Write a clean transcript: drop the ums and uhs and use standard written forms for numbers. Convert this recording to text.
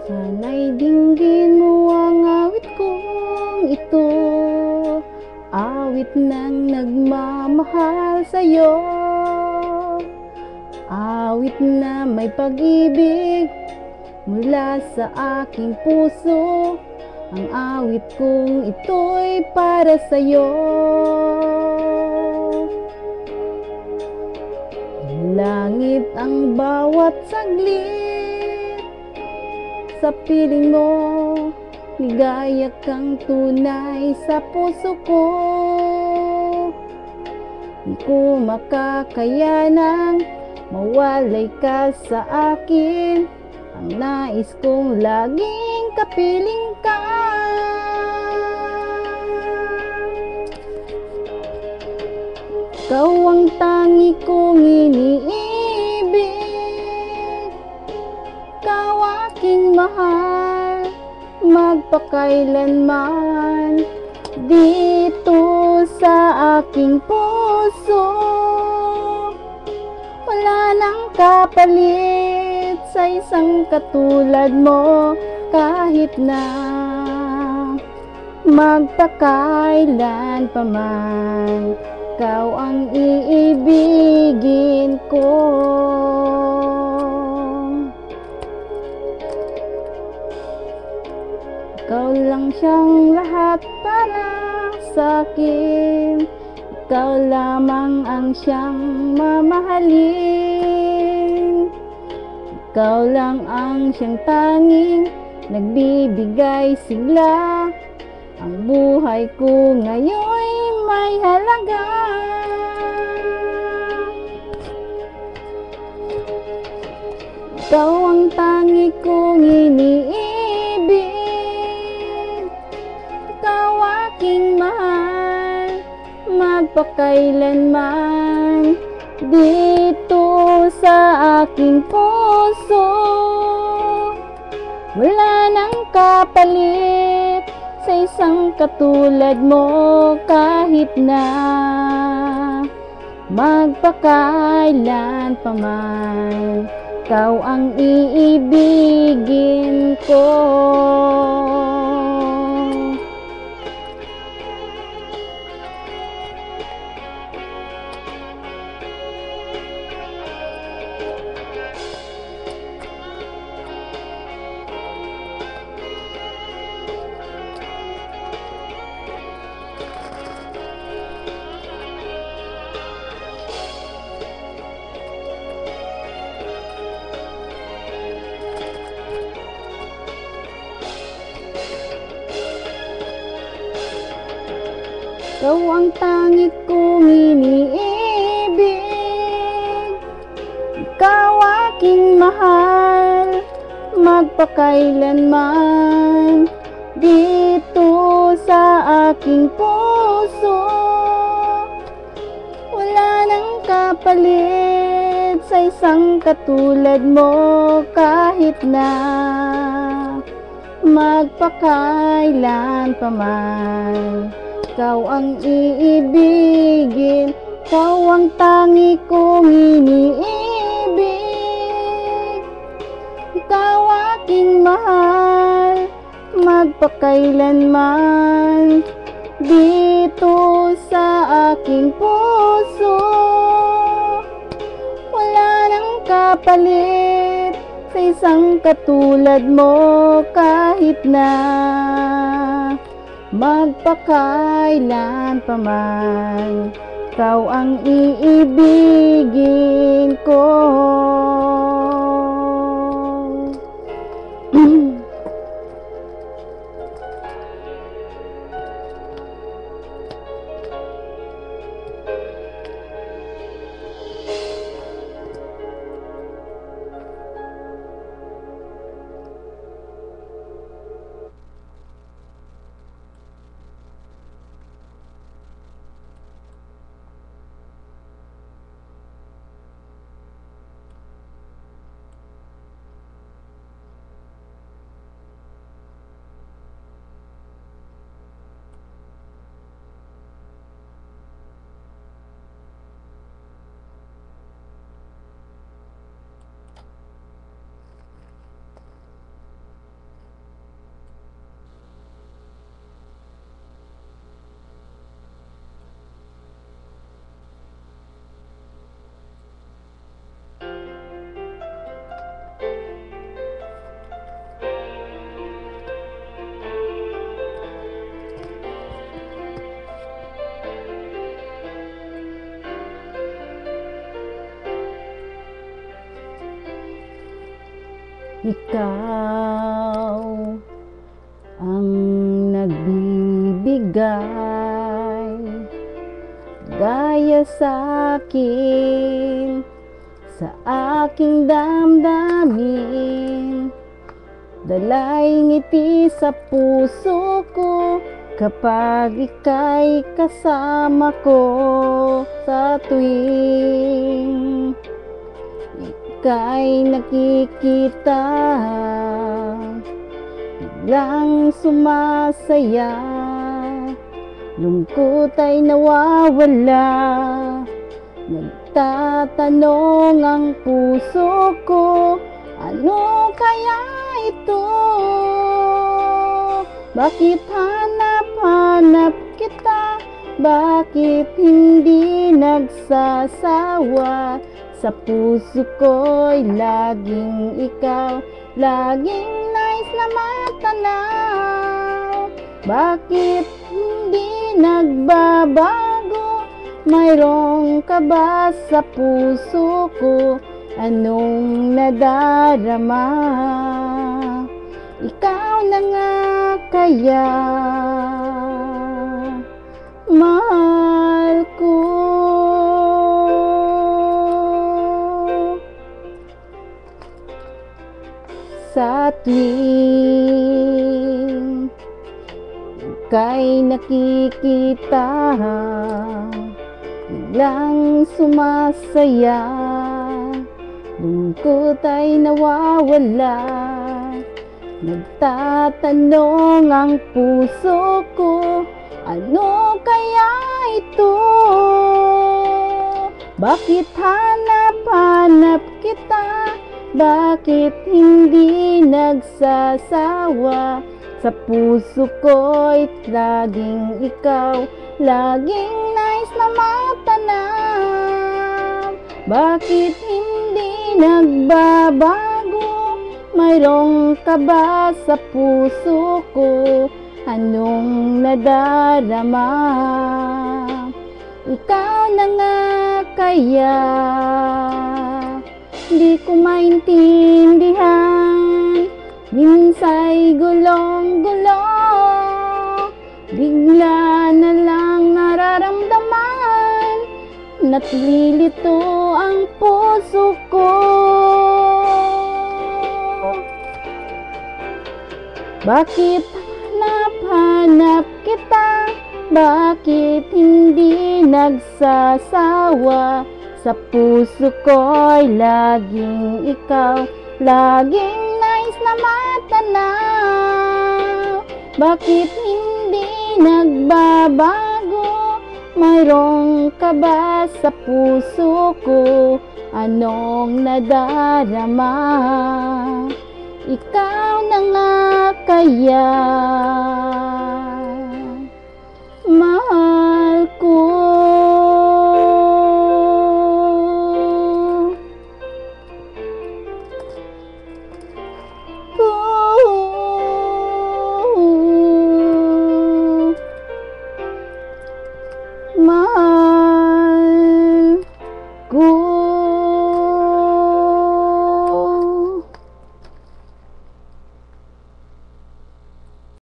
Sana'y dinggin mo ang awit kong ito, awit ng nagmamahal sa'yo, awit na may pag-ibig mula sa aking puso. Ang awit kong ito'y para sa'yo. Langit ang bawat saglit, sa piling mo ligaya kang tunay sa puso ko. Di ko makakayanang mawalay ka sa akin, ang nais kong laging kapiling ka. Ikaw ang tangi kong iniibig, ikaw aking mahal, magpakailanman. Dito sa aking puso, wala nang kapalit sa isang katulad mo. Kahit na magpakailan pa man, ikaw ang iibigin ko. Ikaw lang siyang lahat para sa'kin, ikaw lamang ang siyang mamahalin. Ikaw lang ang siyang tanging nagbibigay sigla. Ang buhay ko ngayon'y may halaga. Ikaw ang tangi kong iniibig, ikaw aking mahal, magpakailanman. Dito sa aking puso, wala nang kapalit sa isang katulad mo. Kahit na magpakailan pa man, ikaw ang iibigin ko. Ikaw ang tangi kong iniibig, ikaw aking mahal, magpakailanman. Dito sa aking puso, wala nang kapalit sa isang katulad mo. Kahit na magpakailan pa man, ikaw ang iibigin. Ikaw ang tangi kong iniibig, ikaw aking mahal, magpakailanman. Dito sa aking puso, wala nang kapalit sa isang katulad mo. Kahit na magpakailan pa man, ikaw ang iibigin ko. Ikaw ang nagbibigay gaya sa akin, sa aking damdamin. Dalay ngiti sa puso ko kapag ika'y kasama ko sa tuwing ika'y nakikita, biglang sumasaya, lungkot ay nawawala. Nagtatanong ang puso ko, ano kaya ito? Bakit hanap-hanap kita? Bakit hindi nagsasawa? Sa puso ko'y laging ikaw, laging nais na matanaw. Bakit hindi nagbabago? Mayroong ka ba sa puso ko? Anong nadarama? Ikaw na nga kaya, mahal ko. Sa tuwing ika'y nakikita, biglang sumasaya, lungkot ay nawawala. Nagtatanong ang puso ko, ano kaya ito? Bakit hanap-hanap kita? Bakit hindi nagsasawa? Sa puso ko'y laging ikaw, laging nais na matanaw. Bakit hindi nagbabago? Mayroong ka ba sa puso ko? Anong nadarama? Ikaw na nga kaya, di ko maintindihan. Minsa'y gulong-gulo, bigla na lang nararamdaman, natlilito ang puso ko. Bakit hanap-hanap kita? Bakit hindi nagsasawa? Sa puso ko'y laging ikaw, laging nais na matanaw. Bakit hindi nagbabago? Mayroong ka ba sa puso ko? Anong nadarama? Ikaw na nga kaya.